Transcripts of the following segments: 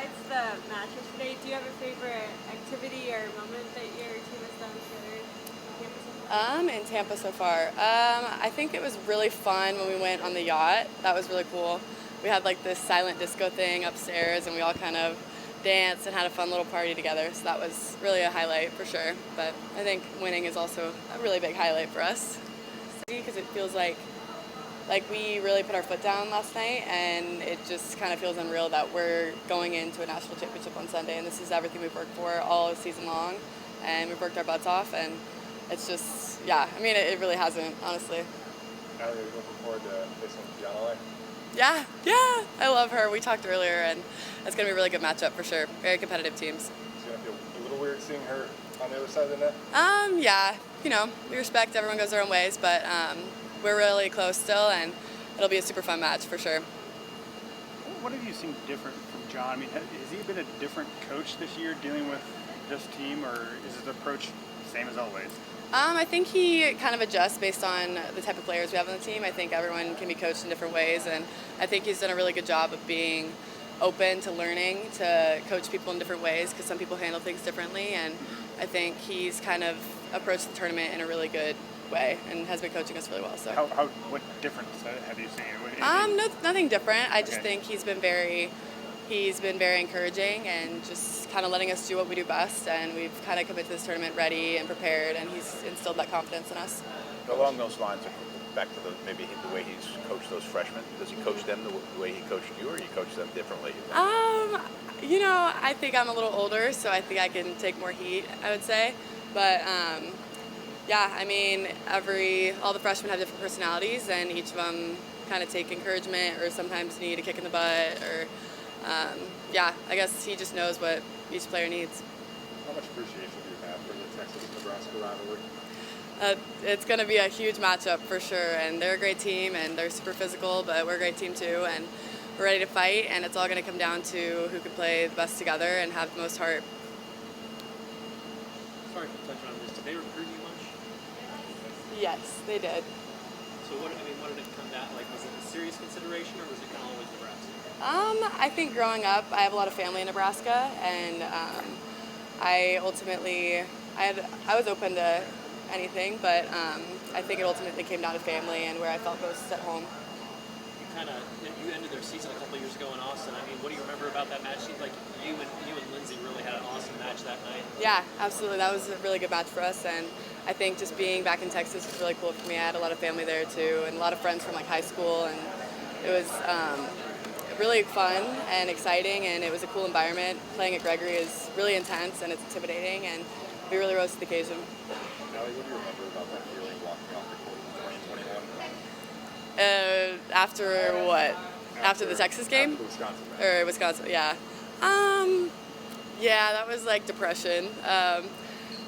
besides the match yesterday, do you have a favorite activity or moment that your team has done together on campus so far? In Tampa so far. I think it was really fun when we went on the yacht. That was really cool. We had like this silent disco thing upstairs, and we all kind of danced and had a fun little party together. So that was really a highlight for sure. But I think winning is also a really big highlight for us, because it feels like we really put our foot down last night, and it just kind of feels unreal that we're going into a national championship on Sunday, and this is everything we've worked for all season long, and we've worked our butts off, and it's just, yeah, I mean, it really hasn't, honestly. Now you're looking forward to facing Gianna. Yeah, I love her. We talked earlier, and it's going to be a really good matchup for sure. Very competitive teams. It's going to feel a little weird seeing her on the other side of the net? Yeah, we respect everyone goes their own ways, but we're really close still, and it'll be a super fun match for sure. What have you seen different from John? I mean, has he been a different coach this year dealing with this team, or is his approach the same as always? I think he kind of adjusts based on the type of players we have on the team. I think everyone can be coached in different ways, and I think he's done a really good job of being open to learning to coach people in different ways, because some people handle things differently, and I think he's kind of approached the tournament in a really good way and has been coaching us really well. So what difference have you seen? Nothing different. I just think he's been very encouraging and just kind of letting us do what we do best, and we've kind of come into this tournament ready and prepared, and he's instilled that confidence in us. Along those lines, back to maybe the way he's coached those freshmen, does he coach them the way he coached you, or you coach them differently? I think I'm a little older, so I think I can take more heat, I would say. But yeah, I mean, all the freshmen have different personalities, and each of them kind of take encouragement or sometimes need a kick in the butt, or I guess he just knows what each player needs. How much appreciation do you have for the Texas-Nebraska rivalry? It's going to be a huge matchup for sure, and they're a great team, and they're super physical, but we're a great team too, and we're ready to fight, and it's all going to come down to who can play the best together and have the most heart. Sorry to touch on this. Did they recruit you much? Yes, they did. So what did it come down? Like, was it a serious consideration, or was it kind of always Nebraska? I think growing up, I have a lot of family in Nebraska, and I was open to anything, but I think it ultimately came down to family and where I felt most at home. You ended their season a couple of years ago in Austin. I mean, what do you remember about that match? It seemed like you and Lindsay really had an awesome match that night. Yeah, absolutely. That was a really good match for us, and I think just being back in Texas was really cool for me. I had a lot of family there too, and a lot of friends from like high school, and it was really fun and exciting, and it was a cool environment. Playing at Gregory is really intense and it's intimidating, and we really rose to the occasion. Allie, what do you remember about that feeling walking off the court in 2021? After what? After the Texas game? After the Wisconsin match. Or Wisconsin, yeah. Yeah, that was like depression.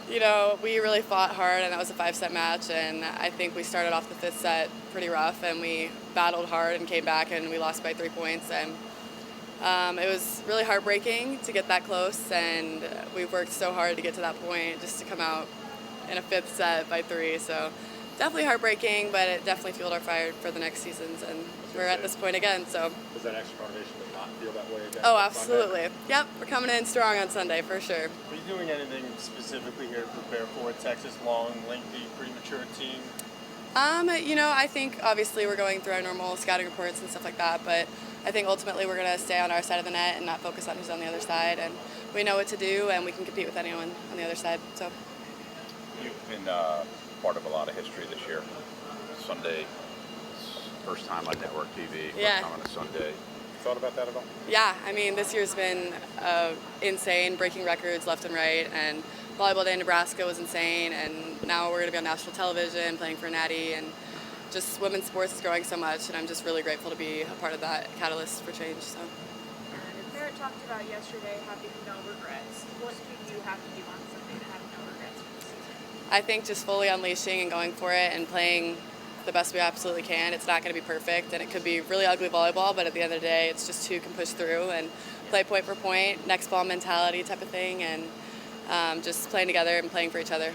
We really fought hard, and that was a 5-set match, and I think we started off the 5th set pretty rough, and we battled hard and came back, and we lost by 3 points, and it was really heartbreaking to get that close, and we worked so hard to get to that point just to come out in a 5th set by 3, so definitely heartbreaking, but it definitely fueled our fire for the next seasons, and we're at this point again. So was that extra motivation to not feel that way again? Oh, absolutely. Yep, we're coming in strong on Sunday for sure. Are you doing anything specifically here to prepare for a Texas long, lengthy, pretty mature team? I think obviously we're going through our normal scouting reports and stuff like that, but I think ultimately we're going to stay on our side of the net and not focus on who's on the other side, and we know what to do, and we can compete with anyone on the other side. So You've been part of a lot of history this year. Sunday, first time on network TV, first time on a Sunday. Thought about that at all? Yeah, I mean, this year's been insane, breaking records left and right, and Volleyball Day in Nebraska was insane, and now we're going to be on national television playing for Natty, and just women's sports is growing so much, and I'm just really grateful to be a part of that catalyst for change. So. And Merritt talked about yesterday having no regrets. What do you have to do on Sunday to have no regrets for the season? I think just fully unleashing and going for it and playing the best we absolutely can. It's not going to be perfect, and it could be really ugly volleyball, but at the end of the day, it's just who can push through and play point for point, next ball mentality type of thing, and just playing together and playing for each other.